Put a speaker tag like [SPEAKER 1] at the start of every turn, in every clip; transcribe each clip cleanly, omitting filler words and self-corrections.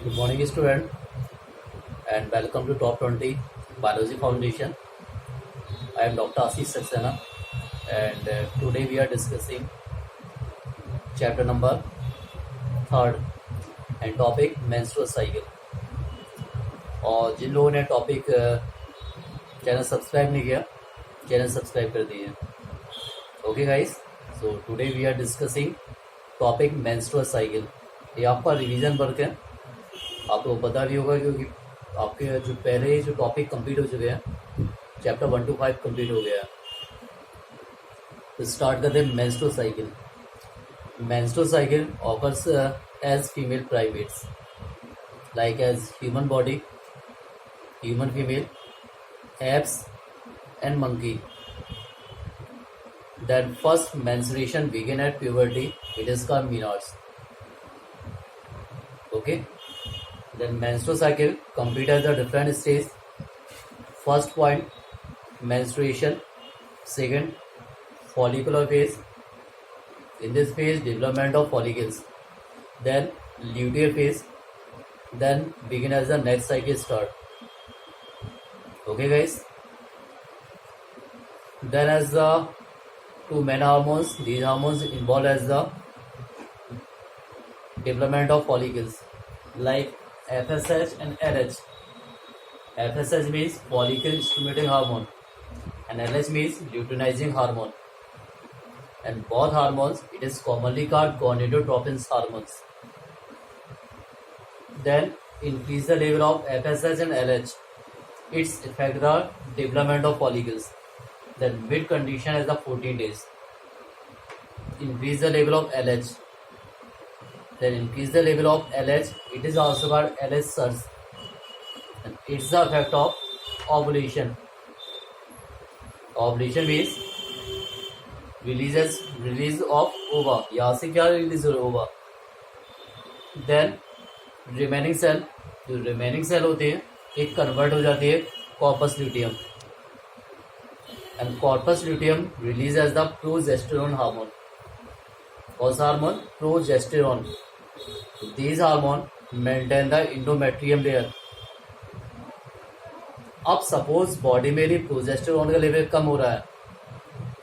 [SPEAKER 1] Good morning, student, and welcome to Top 20 Biology Foundation. I am Dr. Ashish Saxena, and today we are discussing chapter number 3rd and topic menstrual cycle. और जिन लोगों ने topic channel subscribe नहीं किया, channel subscribe कर दिए. Okay guys, so today we are discussing topic menstrual cycle. ये आपका revision work है, आपको पता भी होगा क्योंकि आपके जो पहले जो टॉपिक कंप्लीट हो चुके हैं, चैप्टर 1 to 5 कंप्लीट हो गया है. तो स्टार्ट करते हैं menstrual cycle. Menstrual cycle occurs as female primates like as human body, human female, apes and monkey. Then first menstruation begin at puberty. It is called menarche. Okay. Then menstrual cycle complete at the different stage. First point, menstruation. Second, follicular phase. In this phase, development of follicles. Then luteal phase. Then begin as the next cycle start. Okay guys. Then as the two main hormones, these hormones involved as the development of follicles like FSH and LH. FSH means follicle stimulating hormone and LH means luteinizing hormone. And both hormones, it is commonly called gonadotropin hormones. Then increase the level of FSH and LH. Its affect the development of follicles. Then mid condition is the 14 days. Increase the level of LH. Then increase the level of LH. It is also called LH surge. And it's the effect of ovulation. Ovulation means release of ova. यहाँ से क्या release हो ova. Then remaining cell, जो remaining cell होती है एक convert हो जाती है corpus luteum. And corpus luteum release as the progesterone hormone. कौन सा hormone? Progesterone. These hormone maintain the endometrium layer. अब सपोज बॉडी में भी प्रोजेस्टेरोन का लेवल कम हो रहा है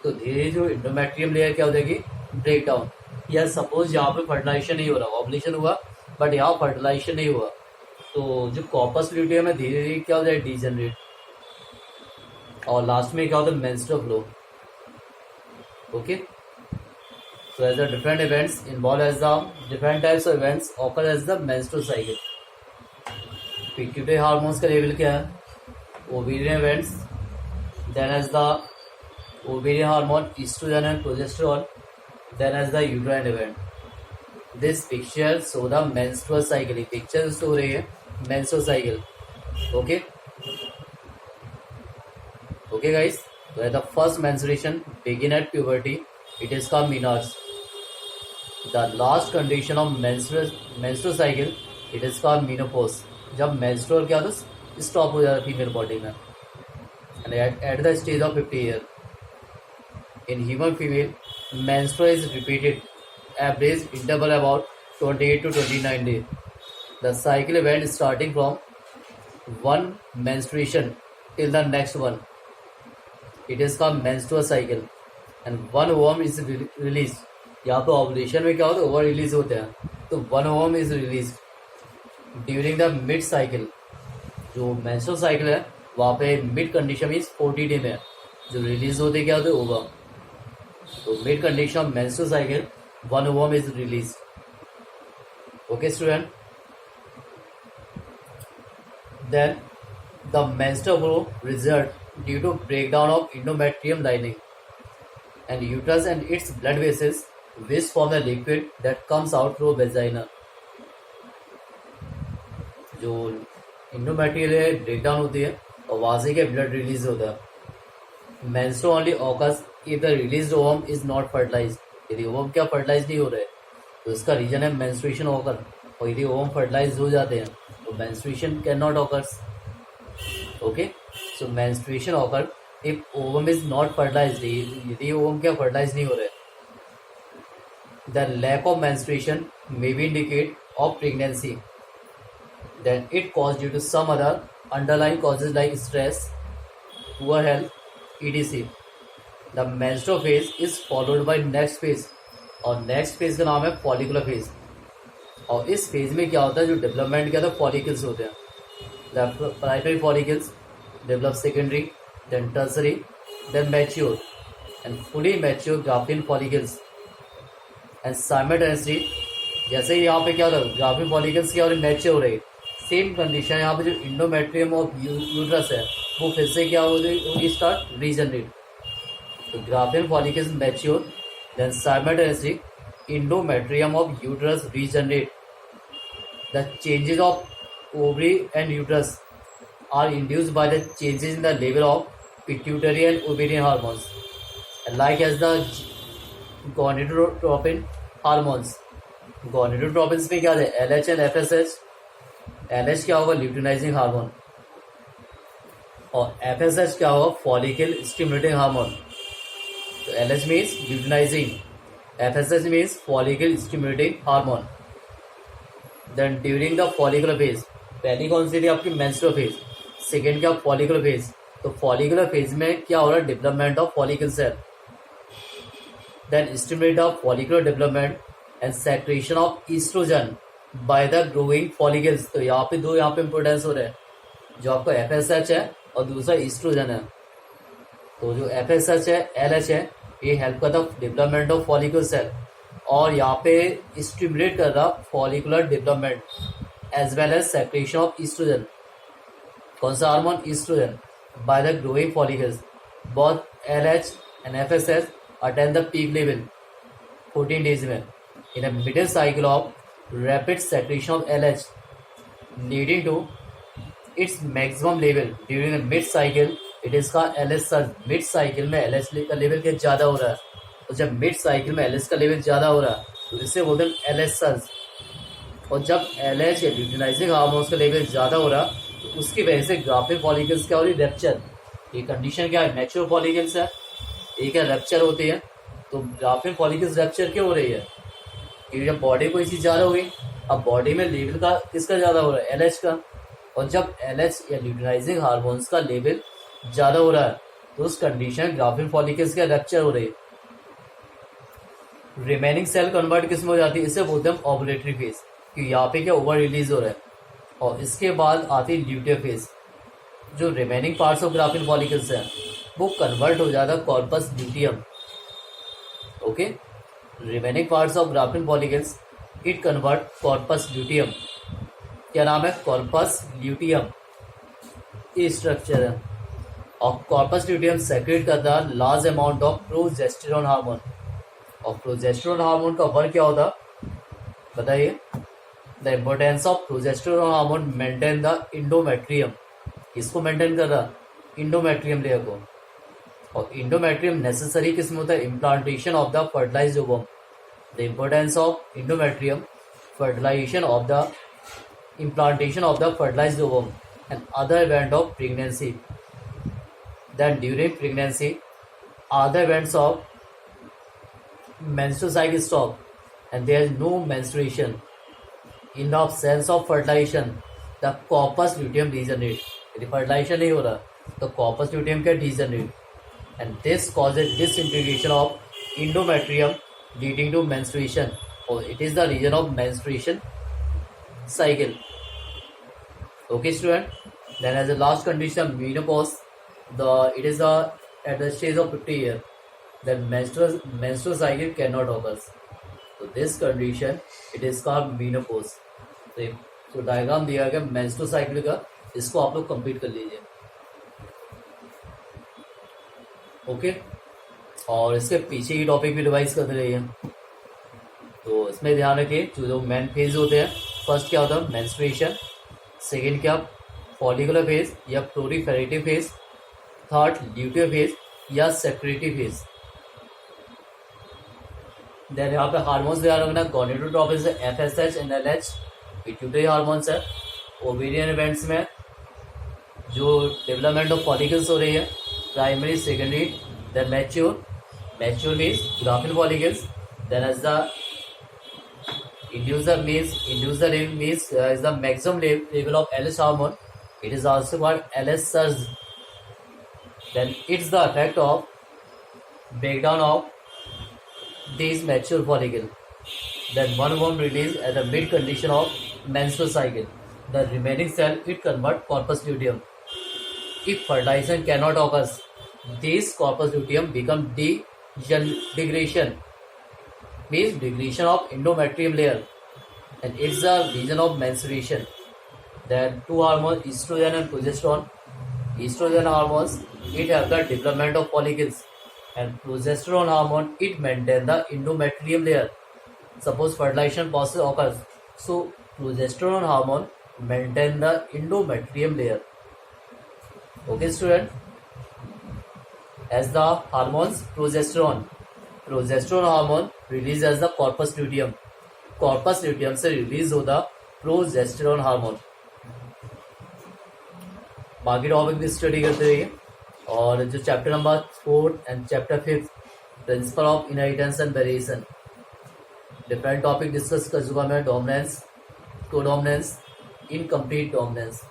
[SPEAKER 1] तो धीरे जो इंडोमेट्रियम लेयर क्या हो जाएगी? Break down. या सपोज यहाँ पे फर्टिलाइजेशन नहीं हो रहा, ओवुलेशन हुआ बट यहाँ फर्टिलाइजेशन नहीं हुआ तो जो कॉर्पस ल्यूटियम है धीरे धीरे क्या हो जाए? डीजनरेट. और लास्ट में क्या होता है? Menstrual flow. Okay. So as the different events involve as the different types of events occur as the menstrual cycle. Pituitary hormones का लेवल क्या है? Ovarian events. Then as the ovarian hormone estrogen and progesterone. Then as the uterine event. This picture show the menstrual cycle. Picture show रही है menstrual cycle. Okay. Okay guys. So the first menstruation begin at puberty. It is called menarche. The last condition of menstrual cycle, it is called menopause. जब menstrual क्या होता है? Stop हो जाता है female body में. And at the stage of 50 year. In human female, menstrual is repeated. Average interval about 28 to 29 days. The cycle event starting from one menstruation till the next one. It is called menstrual cycle. And one ovum is released. यहाँ पे ovulation में क्या होता है? Over release होते हैं. तो one ovum is released during the mid cycle. जो menstrual cycle है वहाँ पे mid condition is 40 day में जो रिलीज होते क्या होते हैं? ओवम. तो mid condition of menstrual cycle, one ovum is released. Okay student. Then the menstrual flow result due to breakdown of endometrium lining and uterus and its blood vessels which form the liquid that comes out through vagina. जो endometrium breakdown होती है और वहां से क्या blood release होता है. Menstrual only occurs if the released ovum is not fertilized. यदि ओवम क्या फर्टिलाइज नहीं हो रहे तो इसका रीजन है मेंस्ट्रुएशन ऑकर. और यदि ओवम फर्टिलाइज हो जाते हैं तो menstruation can not occurs. Okay. So menstruation occur if ovum is not fertilised. यदि ओवम क्या फर्टिलाइज नहीं हो रहे The lack of menstruation may be indicate of pregnancy. then it caused due to some other underlying causes like stress, poor health, etc. The menstrual phase is followed by next phase, और next phase का नाम है follicular phase. और इस phase में क्या होता है, जो डेवलपमेंट क्या होता है, फॉलिकल्स होते हैं। The primary follicles develop secondary, then tertiary, then mature and fully mature graafian follicles and simultaneously. जैसे ही यहाँ पे क्या होता है, ग्राफिन फॉलिकल्स क्या हो रही है, मैच्योर हो रही है। सेम कंडीशन यहाँ पे जो इंडोमेट्रियम ऑफ यूट्रस है वो फिर से क्या हो रही, स्टार्ट रीजनरेट। तो graphene follicles mature, then simultaneously endometrium of uterus regenerate. The changes of ovary and uterus are induced by the changes in the level of pituitary and ovarian hormones, and like as the gonadotropin hormones. gonadotropins में क्या है, LH and FSH। LH क्या होगा, luteinizing hormone, और FSH क्या होगा, follicle stimulating hormone. तो LH means luteinizing, FSH means follicle stimulating hormone. Then during the follicular phase, पहली कौन सी थी आपकी, menstrual phase, सेकेंड क्या, follicular phase। तो follicular phase में क्या हो रहा है, development of follicle cell, then stimulate of follicular development and secretion of estrogen by the growing follicles। तो यहाँ पे दो यहाँ पे इम्पोर्टेंस हो रहे हैं, जो आपका FSH है और दूसरा ईस्ट्रोजन है। तो जो FSH है, LH है, ये हेल्प करता है डेवलपमेंट ऑफ फॉलिकुलर सेल, और यहाँ पे स्टिमुलेट कर रहा follicular development as well as secretion of oestrogen. कौन सा hormone, oestrogen, by the growing follicles. Both LH and FSH attain the peak level 14 days में in a middle cycle of rapid secretion of LH leading to its maximum level during the mid cycle. It is का LH surge. Mid cycle में LH का level क्या ज़्यादा हो रहा है, तो जब मिड साइकिल में LH का लेवल ज़्यादा हो रहा है तो इससे बोलते हैं LH सर्ज। और जब LH या ल्यूटिनाइजिंग हार्मोन्स का लेवल ज़्यादा हो रहा तो उसकी वजह से ग्राफिन फॉलिकल्स क्या हो रही, रैप्चर। ये कंडीशन क्या है, मैच्योर फॉलिकल्स है, ये क्या रैप्चर होती है। तो ग्राफिन फॉलिकल्स रैप्चर क्यों हो रही है, क्योंकि जब बॉडी कोई चीज़ ज़्यादा हो गई, अब बॉडी में लेवल का किसका ज़्यादा हो रहा है, LH का। और जब LH या ल्यूटिनाइजिंग हार्मोन्स का लेवल ज़्यादा हो रहा है तो उस कंडीशन ग्राफिन फॉलिकल्स का रैप्चर हो रही है। रिमेनिंग सेल कन्वर्ट किस में हो जाती है, इसे बोलते हैं ओवुलेटरी फेज, कि यहाँ पे क्या ओवर रिलीज हो रहा है। और इसके बाद आती है ल्यूटियर फेज। जो remaining parts of graphene follicles हैं वो कन्वर्ट हो जाता है corpus luteum. Okay, remaining parts of graphene follicles it convert corpus luteum. क्या नाम है, कॉर्पस ल्यूटियम, ये स्ट्रक्चर है। और कॉर्पस ल्यूटियम सेक्रेट करता है large amount of progesterone hormone. और प्रोजेस्टेरोन हार्मोन का वर्क क्या होता बताइए, the importance of progesterone hormone maintain the endometrium. किसको मेंटेन कर रहा, इंडोमेट्रियम लेयर को। और इंडोमेट्रियम नेसेसरी किस में होता है, implantation of the fertilised ovum. The importance of endometrium, fertilisation of the implantation of the fertilized ovum and other event of pregnancy. Then during pregnancy, other events of menstrual cycle stop and there is no menstruation. In the absence of fertilization, the corpus luteum degenerate. यदि fertilization नहीं हो रहा तो corpus luteum क्या degenerate and this causes disintegration of endometrium leading to menstruation, or it is the region of menstruation cycle. Okay student, then as a last condition menopause, it is at the stage of 50 years then menstrual cycle cannot occur. So this condition it is called menopause. तो diagram दिया गया menstrual cycle का, इसको आप लोग complete कर लीजिए। Okay, और इसके पीछे ही टॉपिक भी रिवाइज करते रहिए। तो इसमें ध्यान रखिए जो मेन फेज होते हैं, फर्स्ट क्या होता है मेंस्ट्रुएशन, सेकेंड क्या फॉलिकुलर फेज या proliferative phase, third luteal phase या सेक्रेटरी फेज। देन यहाँ पे हार्मोन्स ध्यान रखना, गोनेडोट्रोपिन से FSH and LH pituitary hormones है। ओवेरियन इवेंट्स में जो डेवलपमेंट ऑफ फॉलिकल्स हो रही है, primary secondary then mature means graafian follicles, then as the Inducer means is the maximum level of LH hormone. It is also called LH surge. Then it's the effect of breakdown of these mature follicle. Then one hormone released at the mid condition of menstrual cycle. The remaining cell it convert corpus luteum. If fertilization cannot occur, this corpus luteum become degradation, means degradation of endometrium layer, and it's the region of menstruation. Then two hormones, estrogen and progesterone. Estrogen hormones it have the development of follicles, and progesterone hormone it maintain the endometrium layer. Suppose fertilization process occurs, so progesterone hormone maintain the endometrium layer. Okay, student. As the hormones progesterone hormone released as the corpus luteum. corpus luteum से release होता progesterone hormone. बाकी topic भी study करते रहिए. और जो chapter number 4 and chapter 5 principle of inheritance and variation, different topic discuss कर चुका मैं. Dominance, codominance, incomplete dominance.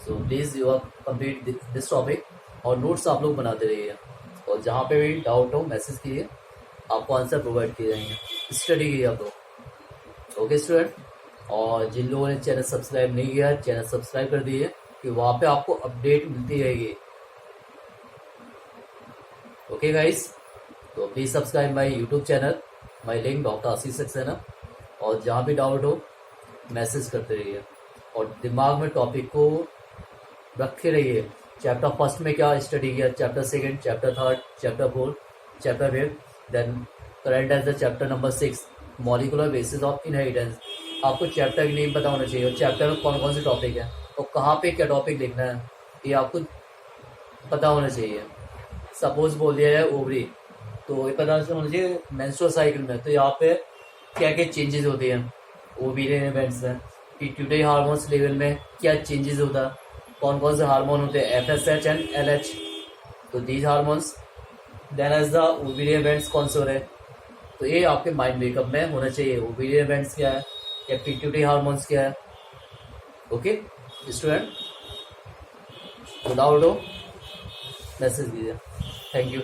[SPEAKER 1] So please you are complete this topic और नोट्स आप लोग बनाते रहिए. और जहाँ पे भी डाउट हो मैसेज कीजिए, आपको आंसर प्रोवाइड किए जाएंगे. स्टडी कीजिए आप लोग. Okay student. और जिन लोगों ने चैनल सब्सक्राइब नहीं किया चैनल सब्सक्राइब कर दीजिए कि वहाँ पे आपको अपडेट मिलती रहेगी. ओके गाइस, तो please subscribe my YouTube channel, my link doctor Ashish Saxena. और जहाँ भी डाउट हो मैसेज करते रहिए और दिमाग में टॉपिक को रखे रहिए. चैप्टर फर्स्ट में क्या स्टडी किया, chapter second, chapter third, chapter fourth, chapter fifth, then current as the chapter number 6 molecular basis of inheritance. आपको चैप्टर की नेम पता होना चाहिए और चैप्टर में कौन कौन से टॉपिक है और कहाँ पे क्या टॉपिक लिखना है ये आपको पता होना चाहिए. सपोज बोल दिया है ओवरी, तो ये पता होना चाहिए मेंस्ट्रुअल साइकिल में तो यहाँ पे क्या क्या चेंजेस होते हैं ओवेरियन इवेंट्स में. पिट्यूटरी हार्मोन्स लेवल में क्या चेंजेस होता है, कौन कौन से हार्मोन होते हैं, FSH एंड LH. तो these hormones then as the ovarian events कौन से हो रहे हैं, तो ये आपके माइंड मेकअप में होना चाहिए. ओवेरियन इवेंट्स क्या है या पिट्यूटरी हार्मोन्स क्या है. ओके स्टूडेंट, तो डाउट हो मैसेज कीजिए. Thank you.